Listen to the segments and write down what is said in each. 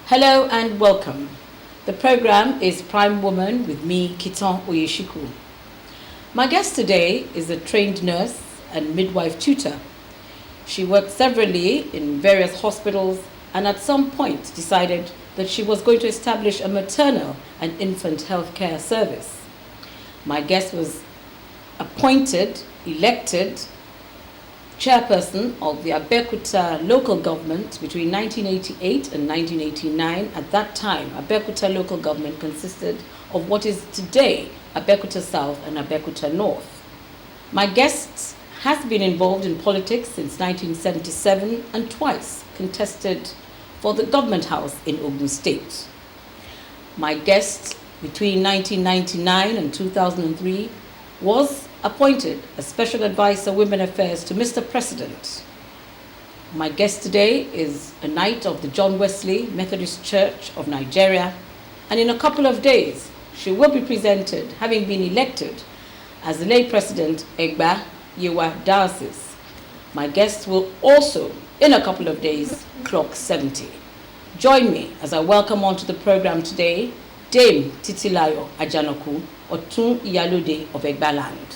Hello and welcome. The program is Prime Woman with me, Kiton Oyeshiku. My guest today is a trained nurse and midwife tutor. She worked severally in various hospitals and at some point decided that she was going to establish a maternal and infant health care service. My guest was elected chairperson of the Abeokuta local government between 1988 and 1989. At that time, Abeokuta local government consisted of what is today Abeokuta South and Abeokuta North. My guest has been involved in politics since 1977 and twice contested for the government house in Ogun State. My guest between 1999 and 2003 was appointed as Special Advisor Women Affairs to Mr. President. My guest today is a knight of the John Wesley Methodist Church of Nigeria, and in a couple of days she will be presented, having been elected as the lay President Egba Yewa Diocese. My guest will also, in a couple of days, clock 70. Join me as I welcome onto the program today Dame Titilayo Ajanoku, Otun Iyalode of Egba land.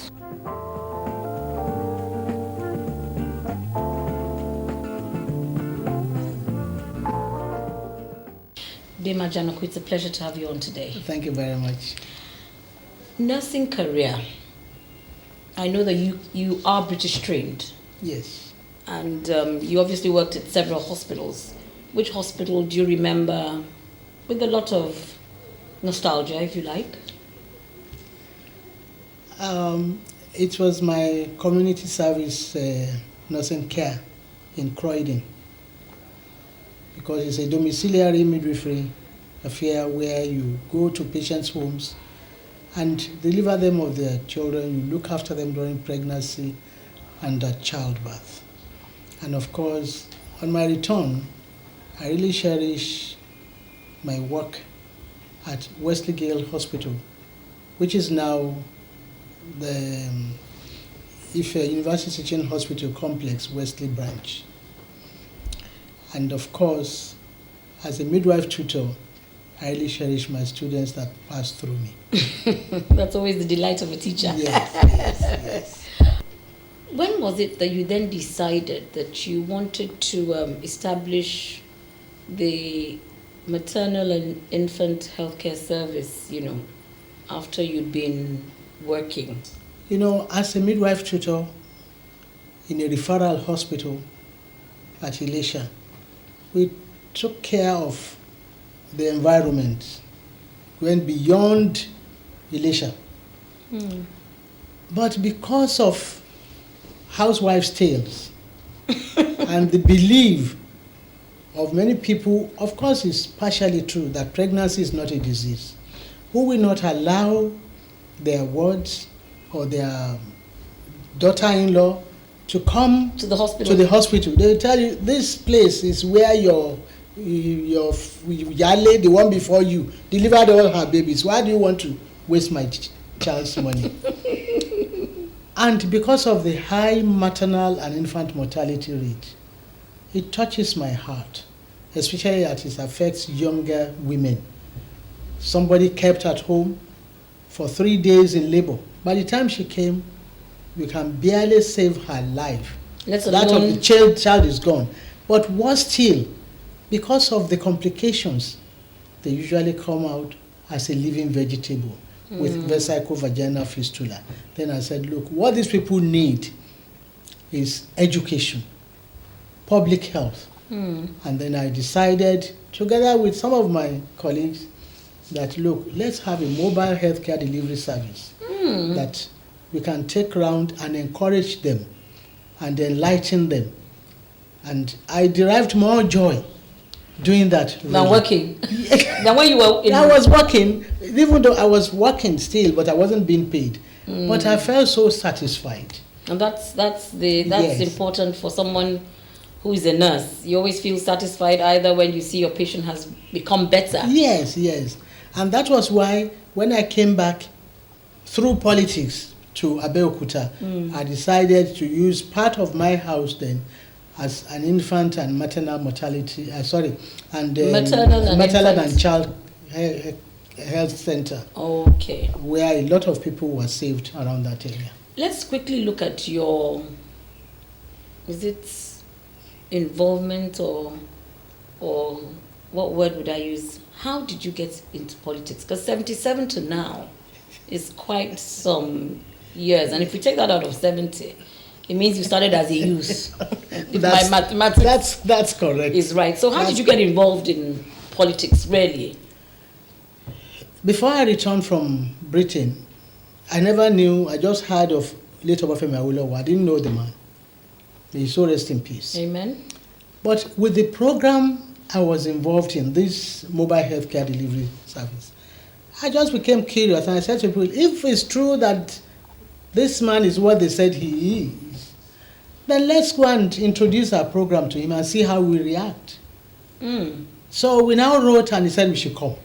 Dame Ajanoku, it's a pleasure to have you on today. Thank you very much. Nursing career. I know that you are British trained. Yes. And you obviously worked at several hospitals. Which hospital do you remember with a lot of nostalgia, if you like? It was my community service nursing care in Croydon, because it's a domiciliary midwifery affair where you go to patients' homes and deliver them of their children. You look after them during pregnancy and at childbirth. And of course, on my return, I really cherish my work at Wesley Gale Hospital, which is now the Ife University Teaching Hospital Complex, Wesley Branch. And of course, as a midwife tutor, I really cherish my students that pass through me. That's always the delight of a teacher. Yes. When was it that you then decided that you wanted to establish the maternal and infant healthcare service, after you'd been working? As a midwife tutor in a referral hospital at Elisha, we took care of the environment, went beyond Elisha. But because of housewives' tales and the belief of many people, of course it's partially true that pregnancy is not a disease, who will not allow their wards or their daughter-in-law to come to the hospital. They tell you this place is where your Yale, the one before you, delivered all her babies. Why do you want to waste my child's money? And because of the high maternal and infant mortality rate, it touches my heart, especially as it affects younger women. Somebody kept at home for 3 days in labor. By the time she came, we can barely save her life. That of the child is gone. But worse still, because of the complications, they usually come out as a living vegetable with vesico-vaginal fistula. Then I said, look, what these people need is education, public health. And then I decided, together with some of my colleagues, that look, let's have a mobile healthcare delivery service that we can take around and encourage them and enlighten them. And I derived more joy doing that. Than working. Than when you were in... I was working, even though I was working still, but I wasn't being paid. But I felt so satisfied. And that's Yes. important for someone who is a nurse. You always feel satisfied either when you see your patient has become better. Yes. And that was why when I came back through politics to Abeokuta, I decided to use part of my house then as an infant and maternal mortality, and Maternal and child health center. Okay. Where a lot of people were saved around that area. Let's quickly look at your, is it involvement or what word would I use? How did you get into politics? Because 77 to now is quite some years. And if we take that out of 70, it means you started as a youth. If my mathematics that's correct. Is right. So how did you get involved in politics, really? Before I returned from Britain, I never knew, I just heard of late Obafemi Awolowo. I didn't know the man. May his soul rest in peace. Amen. But with the program I was involved in, this mobile healthcare delivery service, I just became curious and I said to people, if it's true that this man is what they said he is, then let's go and introduce our program to him and see how we react. So we now wrote and he said we should come.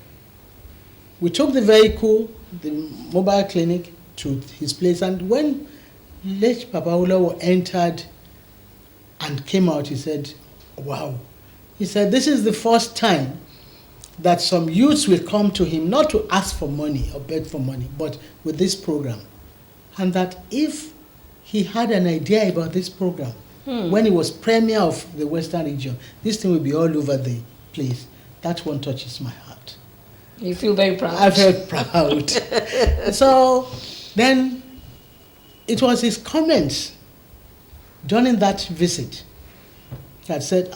We took the vehicle, the mobile clinic, to his place, and when late Papa Awolowo entered and came out, he said, wow. He said, this is the first time that some youths will come to him, not to ask for money or beg for money, but with this program. And that if he had an idea about this program, when he was premier of the Western region, this thing will be all over the place. That one touches my heart. You feel very proud. I felt proud. So then it was his comments during that visit that said,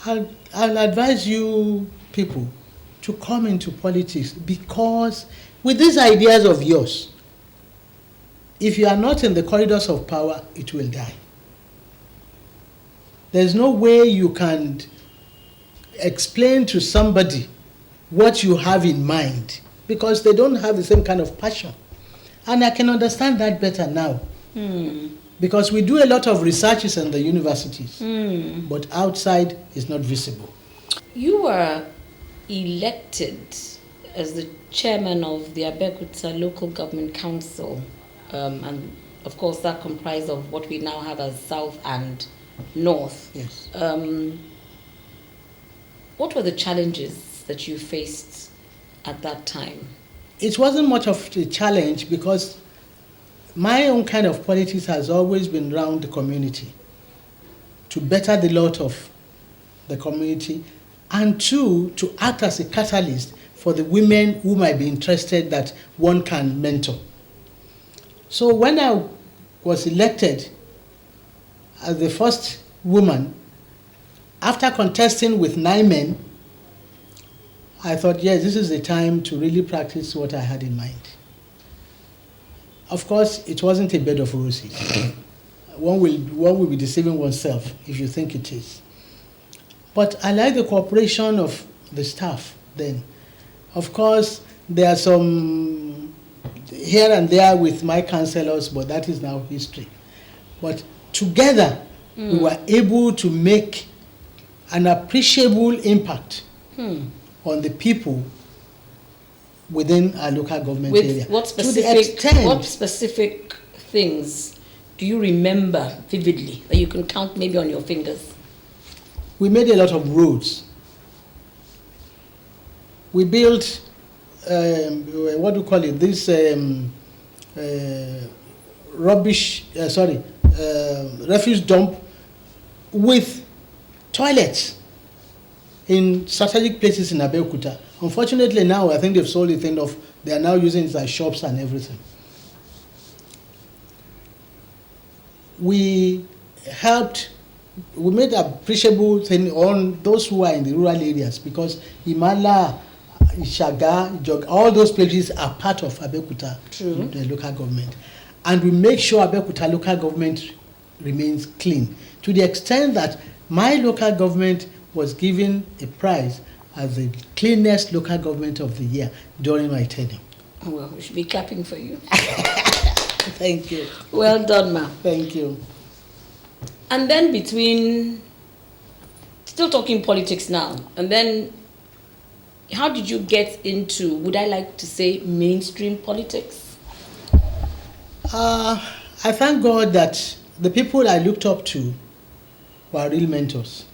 I'll advise you people to come into politics, because with these ideas of yours, if you are not in the corridors of power, it will die. There's no way you can explain to somebody what you have in mind, because they don't have the same kind of passion. And I can understand that better now. Because we do a lot of researches in the universities, but outside is not visible. You were elected as the chairman of the Abeokuta Local Government Council, and of course that comprised of what we now have as South and North. Yes. What were the challenges that you faced at that time? It wasn't much of a challenge, because my own kind of politics has always been around the community, to better the lot of the community, and two, to act as a catalyst for the women who might be interested that one can mentor. So when I was elected as the first woman, after contesting with 9 men, I thought, yes, this is the time to really practice what I had in mind. Of course, it wasn't a bed of roses. One will be deceiving oneself if you think it is. But I like the cooperation of the staff then. Of course, there are some here and there with my councillors, but that is now history. But together, we were able to make an appreciable impact on the people within our local government area. What specific things do you remember vividly that you can count maybe on your fingers? We made a lot of roads. We built, what do you call it, this refuse dump with toilets in strategic places in Abeokuta. Unfortunately now, I think they've sold the thing off. They are now using it as shops and everything. We made appreciable thing on those who are in the rural areas, because Imala, Ishaga, Jog, all those places are part of Abeokuta, the local government. And we make sure Abeokuta local government remains clean, to the extent that my local government was given a prize as the cleanest local government of the year during my tenure. Well, we should be clapping for you. Thank you. Well done, ma. Thank you. And then still talking politics now, and then how did you get into, would I like to say, mainstream politics? I thank God that the people I looked up to were real mentors.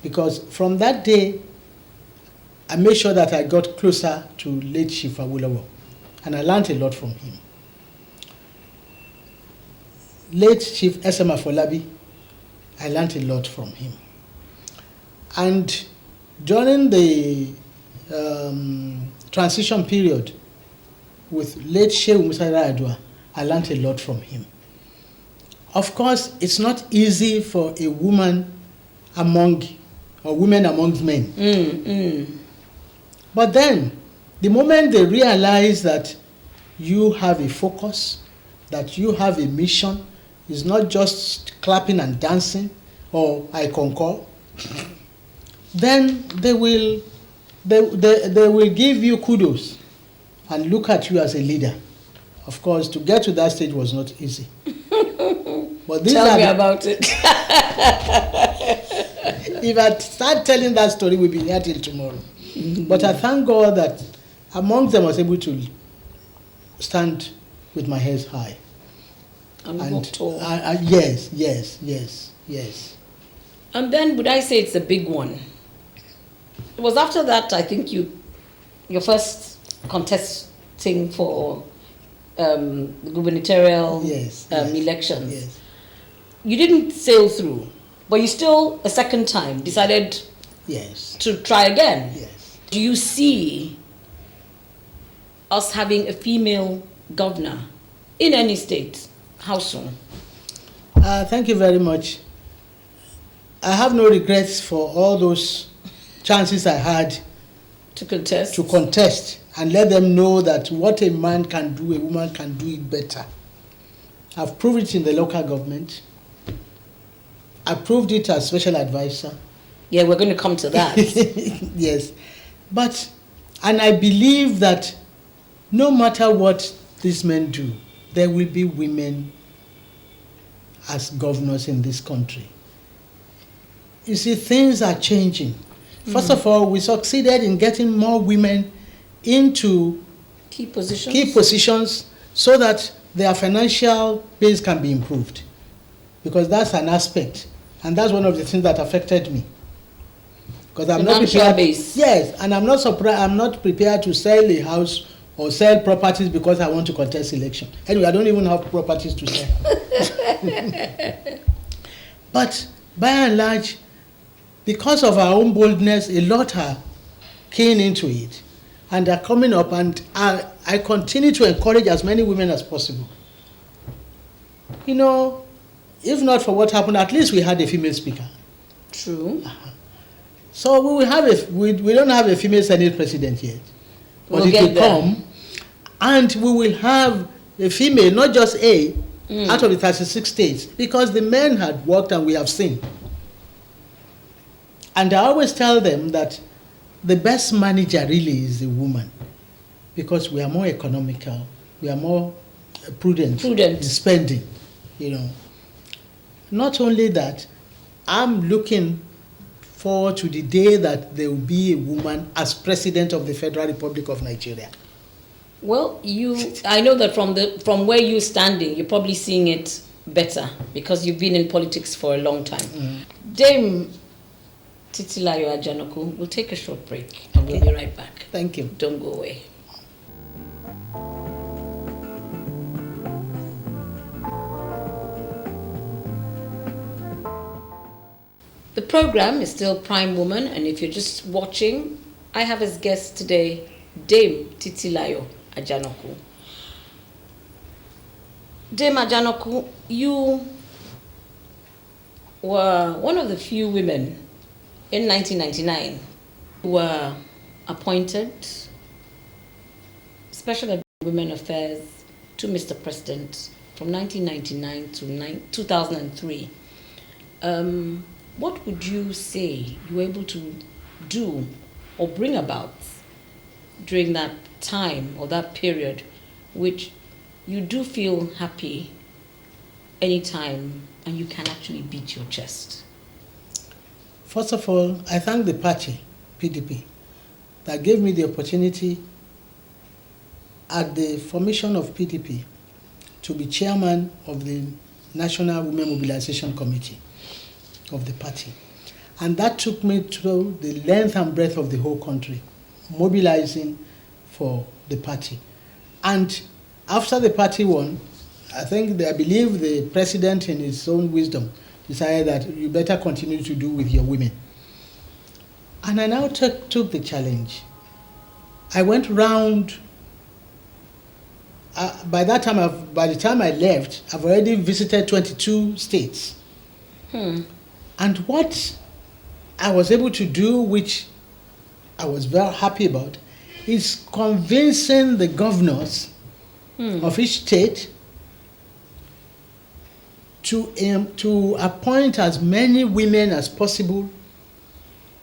Because from that day, I made sure that I got closer to late Chief Awolowo, and I learned a lot from him. Late Chief S.M. Afolabi, I learned a lot from him. And during the transition period with late Shehu Musa Yar'Adua, I learned a lot from him. Of course, it's not easy for a woman women among men. But then, the moment they realize that you have a focus, that you have a mission, it's not just clapping and dancing, or I concur, then they will give you kudos and look at you as a leader. Of course, to get to that stage was not easy. But Tell me about it. If I start telling that story, we'll be here till tomorrow. But I thank God that among them I was able to stand with my head high. And walk tall. Yes. And then would I say it's a big one? It was after that, I think your first contesting for the gubernatorial elections. Yes. You didn't sail through, but you still, a second time, decided to try again. Yes. Do you see us having a female governor in any state? How soon? Thank you very much. I have no regrets for all those chances I had to contest and let them know that what a man can do, a woman can do it better. I've proved it in the local government. I proved it as special advisor. Yeah, we're going to come to that. Yes. And I believe that no matter what these men do, there will be women as governors in this country. You see, things are changing. First of all, we succeeded in getting more women into key positions so that their financial base can be improved. Because that's an aspect. And that's one of the things that affected me. Because I'm not prepared. Base. Yes, and I'm not prepared to sell a house or sell properties because I want to contest election. Anyway, I don't even have properties to sell. But by and large, because of our own boldness, a lot are keen into it and are coming up, and I continue to encourage as many women as possible. You know, if not for what happened, at least we had a female speaker. True. So we will have we don't have a female Senate president yet. But it will come, and we will have a female, not just out of the 36 states, because the men had worked and we have seen. And I always tell them that the best manager really is a woman, because we are more economical, we are more prudent in spending, you know. Not only that, I'm looking forward to the day that there will be a woman as president of the Federal Republic of Nigeria. Well, I know that from where you're standing, you're probably seeing it better because you've been in politics for a long time. Dame Titilayo Ajanoku, we'll take a short break and we'll be right back. Thank you. Don't go away. The program is still Prime Woman, and if you're just watching, I have as guest today Dame Titilayo Ajanoku. Dame Ajanoku, you were one of the few women in 1999 who were appointed Special Advisor on Women Affairs to Mr. President from 1999 to 2003. What would you say you were able to do or bring about during that time or that period, which you do feel happy anytime and you can actually beat your chest? First of all, I thank the party, PDP, that gave me the opportunity at the formation of PDP to be chairman of the National Women Mobilization Committee. of the party. And that took me through the length and breadth of the whole country, mobilizing for the party. And after the party won, I believe the president in his own wisdom decided that you better continue to do with your women. And I now took the challenge. I went round. By the time I left, I've already visited 22 states. And what I was able to do, which I was very happy about, is convincing the governors of each state to appoint as many women as possible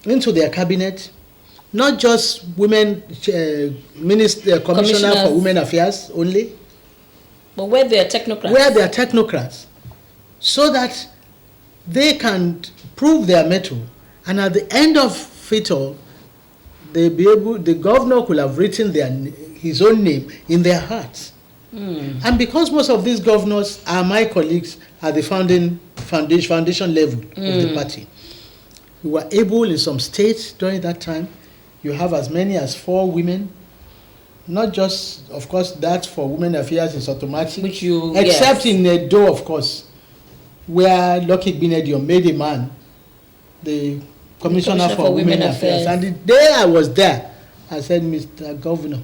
into their cabinet, not just women commissioner for women affairs only, but where they are technocrats, so that they can prove their mettle, and at the end of it all, the governor could have written his own name in their hearts. And because most of these governors are my colleagues at the foundation level of the party, we were able in some states during that time, you have as many as 4 women, not just, of course, that for women affairs is automatic, except in Edo, of course, where Lucky Benedium made a man the commissioner for women affairs. And the day I was there, I said, Mr. Governor,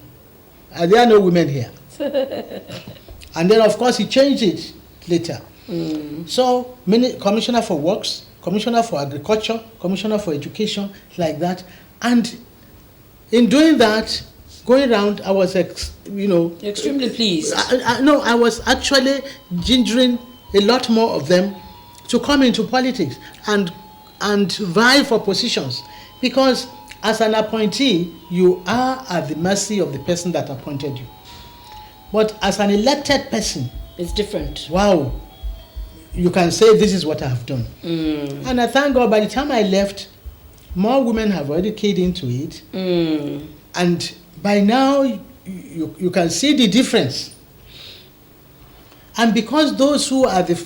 are there no women here? And then, of course, he changed it later. So, commissioner for works, commissioner for agriculture, commissioner for education, like that. And in doing that, going around, I was, extremely pleased. I was actually gingering a lot more of them to come into politics and vie for positions, because as an appointee, you are at the mercy of the person that appointed you. But as an elected person, it's different. Wow, you can say this is what I have done. And I thank God, by the time I left, more women have already keyed into it. And by now, you can see the difference. And because those who are the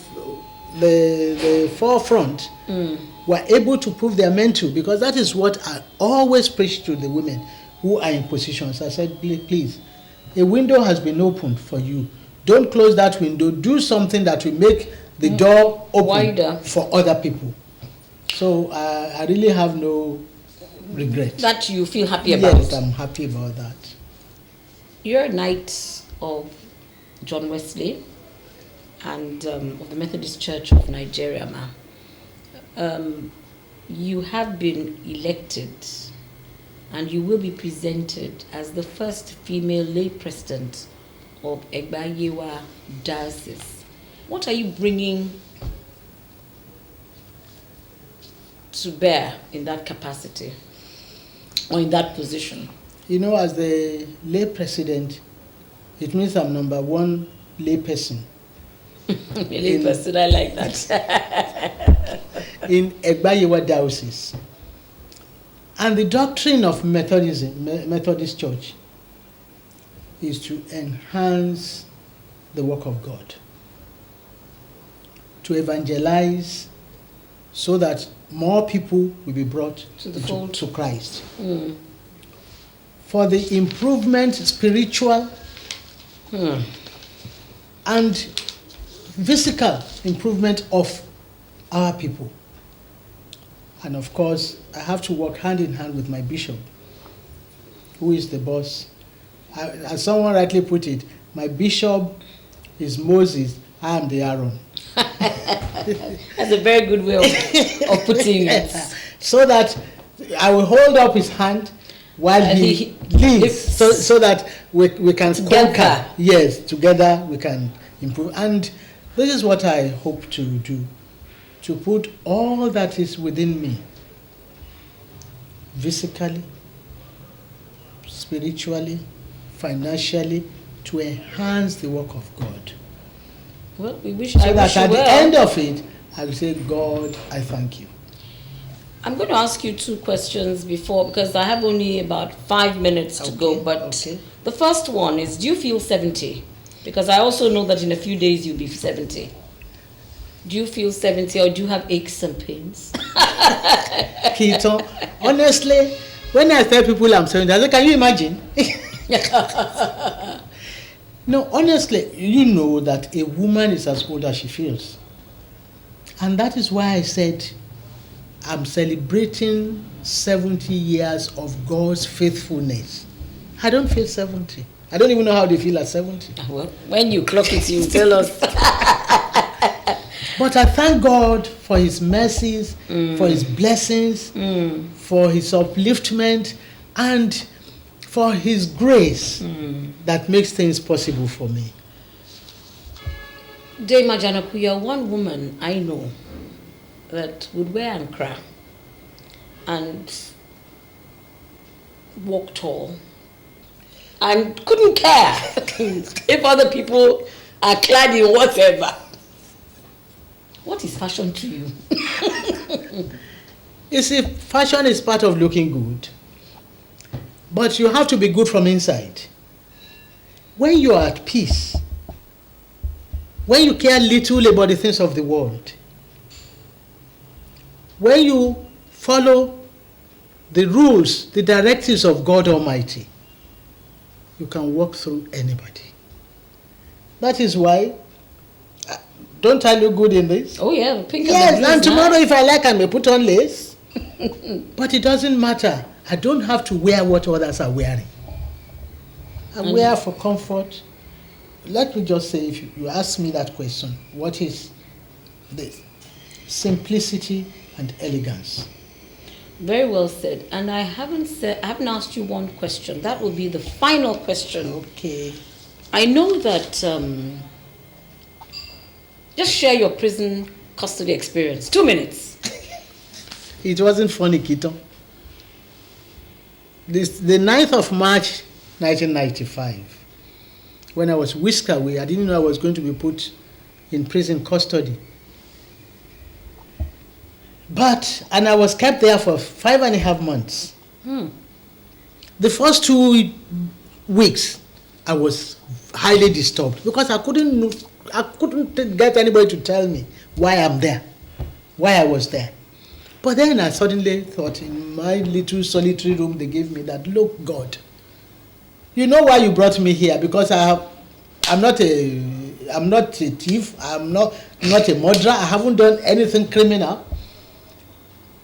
forefront were able to prove their mental, because that is what I always preach to the women who are in positions. I said, please, a window has been opened for you. Don't close that window. Do something that will make the door open wider for other people. So I really have no regret. That you feel happy about? Yes, I'm happy about that. You're a knight of John Wesley and of the Methodist Church of Nigeria, ma'am. You have been elected and you will be presented as the first female lay president of Egbayewa Diocese. What are you bringing to bear in that capacity or in that position? As the lay president, it means I'm number 1 lay person. Lay person, I like that. In Egbayewa Diocese. And the doctrine of Methodist Church is to enhance the work of God, to evangelize so that more people will be brought to Christ. For the improvement, spiritual and physical improvement of our people. And of course, I have to work hand in hand with my bishop, who is the boss. As someone rightly put it, my bishop is Moses, I am the Aaron. That's a very good way of putting it. So that I will hold up his hand while he leads, so that we can conquer. Yes, together we can improve. And this is what I hope to do, to put all that is within me, physically, spiritually, financially, to enhance the work of God. Well, we wish so that at the end of it, I will say, God, I thank you. I'm going to ask you 2 questions because I have only about 5 minutes to go. But the first one is, do you feel 70? Because I also know that in a few days you'll be 70. Do you feel 70 or do you have aches and pains? Keto, honestly, when I tell people I'm 70, I say, can you imagine? No, honestly, you know that a woman is as old as she feels. And that is why I said I'm celebrating 70 years of God's faithfulness. I don't feel 70. I don't even know how they feel at 70. Well, when you clock it, you tell us. But I thank God for His mercies, for His blessings, for His upliftment, and for His grace that makes things possible for me. Dame Ajanoku, you're one woman I know that would wear ankara and walk tall and couldn't care if other people are clad in whatever. What is fashion to you? You see, fashion is part of looking good, but you have to be good from inside. When you are at peace, when you care little about the things of the world, when you follow the rules, the directives of God Almighty, you can walk through anybody. That is why, don't I look good in this? Oh yeah, pink. Yes, and tomorrow if I like I may put on lace. But it doesn't matter. I don't have to wear what others are wearing. I wear for comfort. Let me just say, if you ask me that question, what is this? Simplicity and elegance. Very well said. And I haven't asked you one question. That will be the final question. Okay. I know that just share your prison custody experience. 2 minutes. It wasn't funny, Kito. The 9th of March 1995, when I was whisked away, I didn't know I was going to be put in prison custody. And I was kept there for 5.5 months. The first 2 weeks, I was highly disturbed because I couldn't get anybody to tell me why I'm there, why I was there. But then I suddenly thought, in my little solitary room they gave me, that, look, God, you know why you brought me here, because I'm not a thief, I'm not a murderer, I haven't done anything criminal.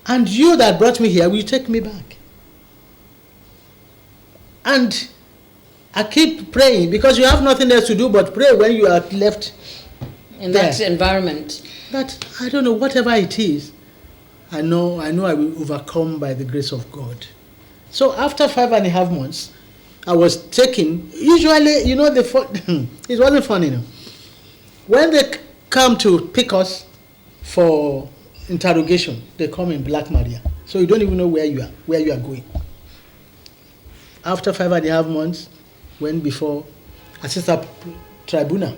And you that brought me here will take me back. And I keep praying, because you have nothing else to do but pray when you are left in that environment. That, I don't know, whatever it is, I know I will overcome by the grace of God. So after 5.5 months, I was taken. Usually, it wasn't funny. When they come to pick us for interrogation, they come in Black Maria. So you don't even know where you are going. After 5.5 months, went before assistant tribunal.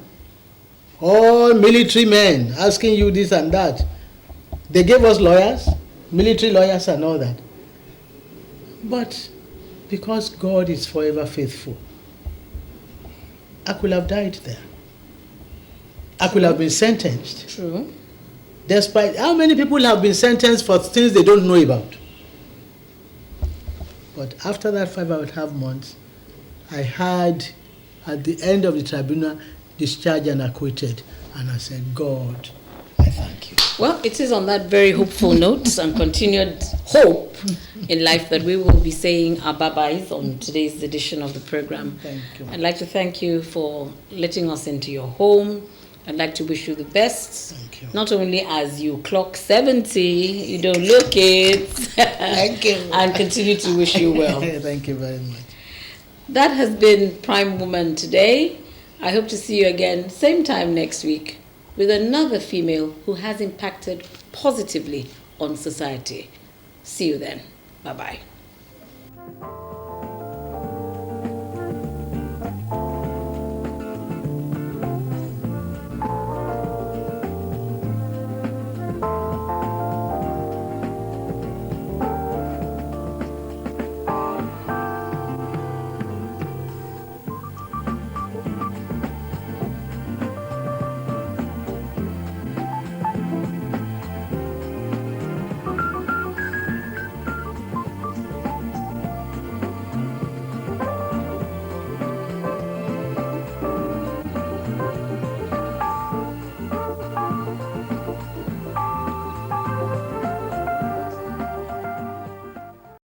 All military men asking you this and that. They gave us lawyers, military lawyers and all that. But because God is forever faithful, I could have died there. I could have been sentenced. True. Despite how many people have been sentenced for things they don't know about. But after that 5.5 months, I had, at the end of the tribunal, discharged and acquitted. And I said, God, I thank you. Well, it is on that very hopeful note and continued hope in life that we will be saying our bye-byes on today's edition of the program. Thank you. I'd like to thank you for letting us into your home. I'd like to wish you the best. Thank you. Not only as you clock 70, you don't look it. Thank you. And continue to wish you well. Thank you very much. That has been Prime Woman today. I hope to see you again, same time next week, with another female who has impacted positively on society. See you then. Bye-bye.